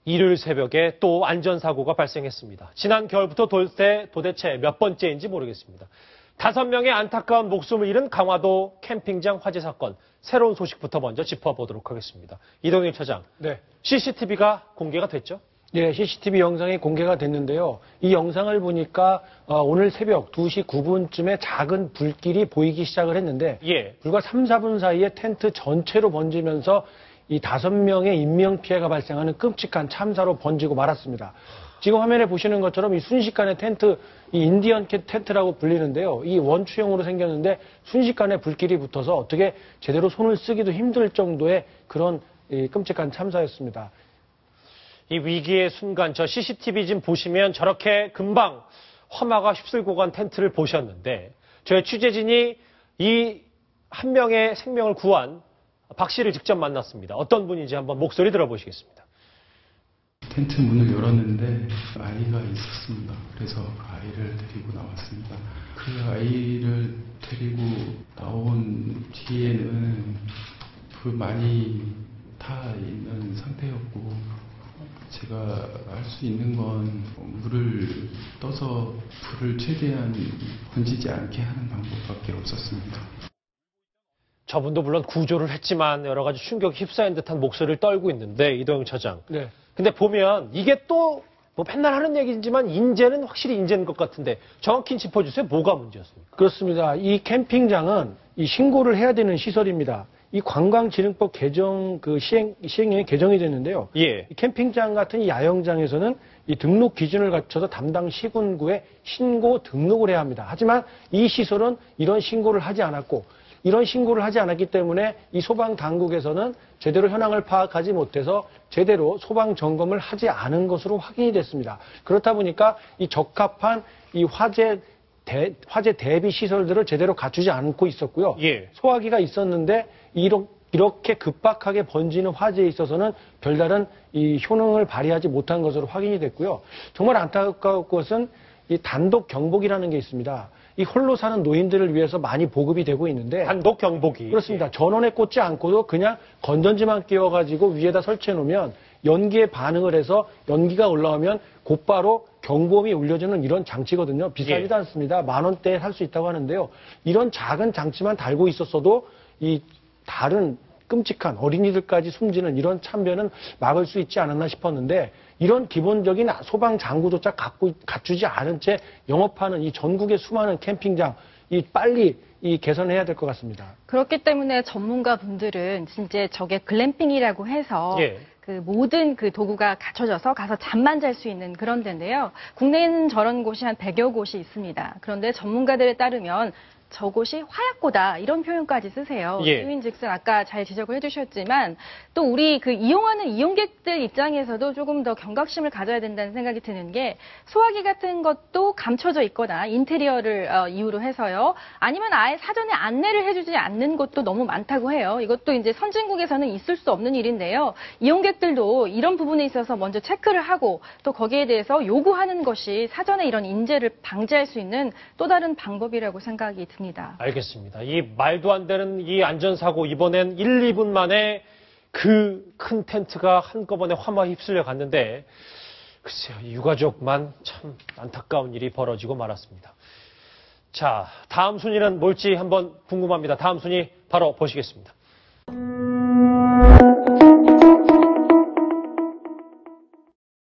일요일 새벽에 또 안전사고가 발생했습니다. 지난 겨울부터 도대체 몇 번째인지 모르겠습니다. 5명의 안타까운 목숨을 잃은 강화도 캠핑장 화재 사건, 새로운 소식부터 먼저 짚어보도록 하겠습니다. 이동일 차장, 네. CCTV가 공개가 됐죠? 네, CCTV 영상이 공개가 됐는데요. 이 영상을 보니까 오늘 새벽 2시 9분쯤에 작은 불길이 보이기 시작을 했는데 불과 3, 4분 사이에 텐트 전체로 번지면서 이 5명의 인명피해가 발생하는 끔찍한 참사로 번지고 말았습니다. 지금 화면에 보시는 것처럼 이 순식간에 텐트, 이 인디언 텐트라고 불리는데요. 이 원추형으로 생겼는데 순식간에 불길이 붙어서 어떻게 제대로 손을 쓰기도 힘들 정도의 그런 끔찍한 참사였습니다. 이 위기의 순간 저 CCTV 좀 보시면 저렇게 금방 화마가 휩쓸고 간 텐트를 보셨는데 저희 취재진이 이 한 명의 생명을 구한 박 씨를 직접 만났습니다. 어떤 분인지 한번 목소리 들어보시겠습니다. 텐트 문을 열었는데 아이가 있었습니다. 그래서 아이를 데리고 나왔습니다. 그 아이를 데리고 나온 뒤에는 불 많이 타 있는 상태였고 제가 할 수 있는 건 물을 떠서 불을 최대한 번지지 않게 하는 방법밖에 없었습니다. 저분도 물론 구조를 했지만 여러 가지 충격에 휩싸인 듯한 목소리를 떨고 있는데 이동영 차장. 네. 근데 보면 이게 또 뭐 맨날 하는 얘기지만 인재는 확실히 인재인 것 같은데 정확히 짚어주세요. 뭐가 문제였습니까? 그렇습니다. 이 캠핑장은 이 신고를 해야 되는 시설입니다. 이 관광진흥법 개정 시행령이 개정이 됐는데요. 이 캠핑장 같은 이 야영장에서는 이 등록 기준을 갖춰서 담당 시군구에 신고 등록을 해야 합니다. 하지만 이 시설은 이런 신고를 하지 않았고 이런 신고를 하지 않았기 때문에 이 소방당국에서는 제대로 현황을 파악하지 못해서 제대로 소방 점검을 하지 않은 것으로 확인이 됐습니다. 그렇다 보니까 이 적합한 이 화재 대비 시설들을 제대로 갖추지 않고 있었고요. 소화기가 있었는데 이렇게 급박하게 번지는 화재에 있어서는 별다른 이 효능을 발휘하지 못한 것으로 확인이 됐고요. 정말 안타까운 것은 이 단독 경보기라는 게 있습니다. 이 홀로 사는 노인들을 위해서 많이 보급이 되고 있는데 단독 경보기. 그렇습니다. 전원에 꽂지 않고도 그냥 건전지만 끼워가지고 위에다 설치해 놓으면 연기에 반응을 해서 연기가 올라오면 곧바로 경보음이 울려주는 이런 장치거든요. 비싸지도 않습니다. 10,000원대에 살 수 있다고 하는데요. 이런 작은 장치만 달고 있었어도 이 다른 끔찍한 어린이들까지 숨지는 이런 참변은 막을 수 있지 않았나 싶었는데 이런 기본적인 소방 장구조차 갖추지 않은 채 영업하는 이 전국의 수많은 캠핑장 빨리 개선해야 될 것 같습니다. 그렇기 때문에 전문가분들은 진짜 저게 글램핑이라고 해서 그 모든 그 도구가 갖춰져서 가서 잠만 잘 수 있는 그런 데인데요. 국내에는 저런 곳이 한 100여 곳이 있습니다. 그런데 전문가들에 따르면 저곳이 화약고다 이런 표현까지 쓰세요. 이유인즉슨 아까 잘 지적을 해주셨지만 또 우리 그 이용하는 이용객들 입장에서도 조금 더 경각심을 가져야 된다는 생각이 드는 게 소화기 같은 것도 감춰져 있거나 인테리어를 이유로 해서요. 아니면 아예 사전에 안내를 해주지 않는 곳도 너무 많다고 해요. 이것도 이제 선진국에서는 있을 수 없는 일인데요. 이용객들도 이런 부분에 있어서 먼저 체크를 하고 또 거기에 대해서 요구하는 것이 사전에 이런 인재를 방지할 수 있는 또 다른 방법이라고 생각이 듭니다. 알겠습니다. 이 말도 안 되는 이 안전사고 이번엔 1, 2분 만에 그 큰 텐트가 한꺼번에 화마에 휩쓸려 갔는데 글쎄요. 유가족만 참 안타까운 일이 벌어지고 말았습니다. 자, 다음 순위는 뭘지 한번 궁금합니다. 다음 순위 바로 보시겠습니다.